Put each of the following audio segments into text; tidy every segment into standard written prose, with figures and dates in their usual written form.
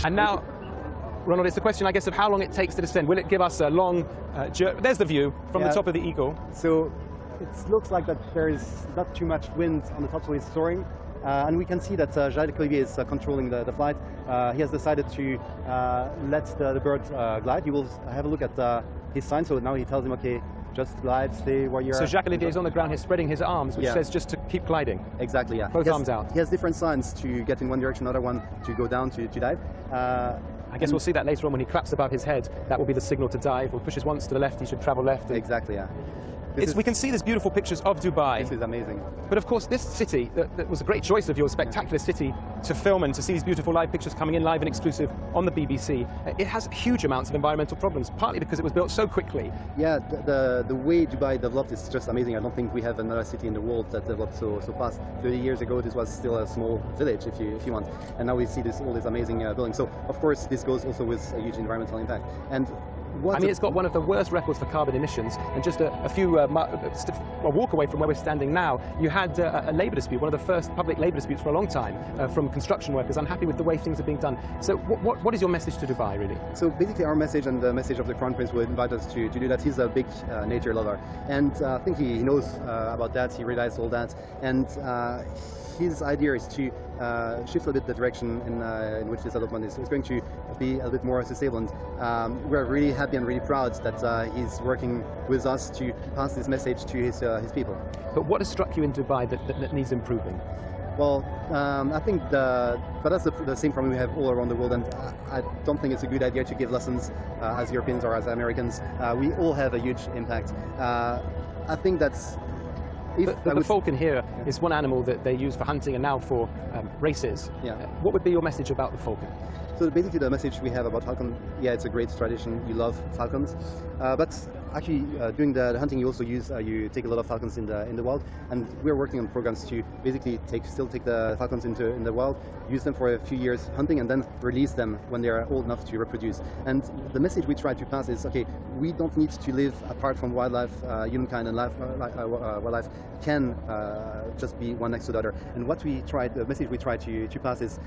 And now, Ronald, it's a question, I guess, of how long it takes to descend. Will it give us a long journey? There's the view from the top of the Eagle. So it looks like that there is not too much wind on the top, so it's soaring. And we can see that Jacques Olivier is controlling the flight. He has decided to let the bird glide. You will have a look at his sign. So now he tells him, okay, just glide, stay where you are. So Jacques Olivier is on the ground here spreading his arms, which says just to keep gliding. Exactly, yeah. Both arms out. He has different signs to get in one direction, another one to go down, to dive. I guess we'll see that later on when he claps above his head. That will be the signal to dive. Or pushes once to the left, he should travel left. Exactly, yeah. We can see these beautiful pictures of Dubai. This is amazing. But of course, this city, that was a great choice of yours, spectacular city to film and to see these beautiful live pictures coming in live and exclusive on the BBC. It has huge amounts of environmental problems, partly because it was built so quickly. Yeah, the way Dubai developed is just amazing. I don't think we have another city in the world that developed so fast. 30 years ago, this was still a small village, if you want. And now we see all these amazing buildings. So, of course, this goes also with a huge environmental impact. And it's got one of the worst records for carbon emissions, and just a few a walk away from where we're standing now, you had a labour dispute, one of the first public labour disputes for a long time, from construction workers unhappy with the way things are being done. So what is your message to Dubai, really? So basically our message and the message of the Crown Prince would invite us to do that. He's a big nature lover, and I think he knows about that, he realized all that, and his idea is to shift a bit the direction in which this development is going to be a bit more sustainable. And we're really happy and really proud that he's working with us to pass this message to his people. But what has struck you in Dubai that needs improving? Well, I think but that's the same problem we have all around the world, and I don't think it's a good idea to give lessons as Europeans or as Americans. We all have a huge impact. I think that's the falcon here is one animal that they use for hunting and now for races. Yeah. What would be your message about the falcon? So basically the message we have about falcon, yeah, it's a great tradition. You love falcons, but actually during the hunting you also you take a lot of falcons in the wild, and we're working on programs to basically still take the falcons in the wild, use them for a few years hunting, and then release them when they are old enough to reproduce. And the message we try to pass is, okay, we don't need to live apart from wildlife. Humankind and wildlife can just be one next to the other. And the message we try to pass is,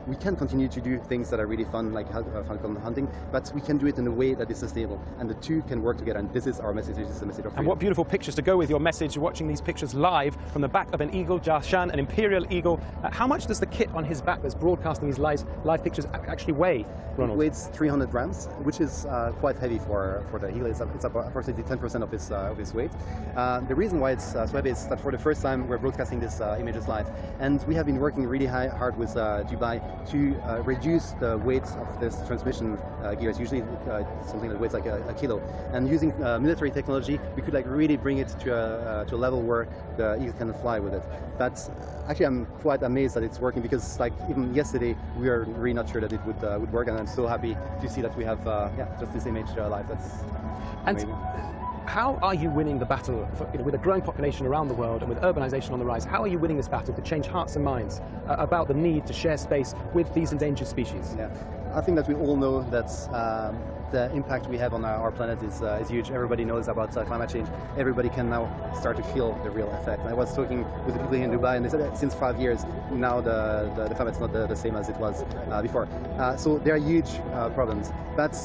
we can continue to do things that are really fun, like falcon hunting, but we can do it in a way that is sustainable, and the two can work together. And this is our message. This is the message of freedom. And what beautiful pictures to go with your message. You're watching these pictures live from the back of an eagle, Darshan, an Imperial Eagle. How much does the kit on his back that's broadcasting these live pictures actually weigh, Ronald? It weighs 300 grams, which is quite heavy for the eagle. It's approximately 10% of his weight. The reason why it's so heavy is that for the first time we're broadcasting this images live, and we have been working really hard with Dubai to reduce the weight of this transmission gears. Usually something that weighs like a kilo, and using military technology we could really bring it to a level where the eagle can fly with it. But actually I'm quite amazed that it's working, because even yesterday we were really not sure that it would work, and I'm so happy to see that we have just this image live. That's amazing. How are you winning the battle with a growing population around the world and with urbanization on the rise? How are you winning this battle to change hearts and minds about the need to share space with these endangered species? Yeah, I think that we all know that the impact we have on our planet is huge. Everybody knows about climate change. Everybody can now start to feel the real effect. I was talking with the people here in Dubai, and they said that since 5 years now the climate's not the same as it was before. So there are huge problems. But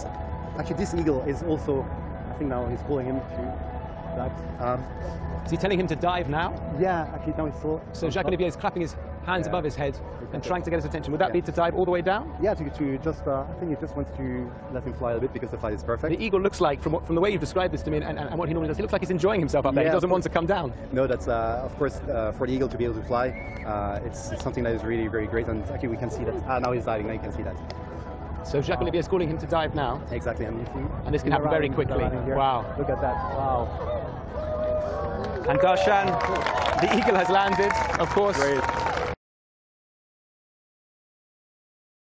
actually this eagle is also, I think now he's pulling him to dive. Is he telling him to dive now? Yeah, actually now he's full. So Jacques Olivier is clapping his hands above his head and trying to get his attention. Would that be to dive all the way down? Yeah, to just, I think he just wants to let him fly a bit, because the flight is perfect. The eagle looks like, from the way you've described this to me and what he normally does, he looks like he's enjoying himself up there. He doesn't want to come down. No, that's, of course, for the eagle to be able to fly, it's something that is really very great, and actually we can see that. Now he's diving, now you can see that. So Jacques Olivier is calling him to dive now. Exactly, and this can happen very quickly. Wow. Look at that, wow. And Darshan, the eagle has landed, of course. Great.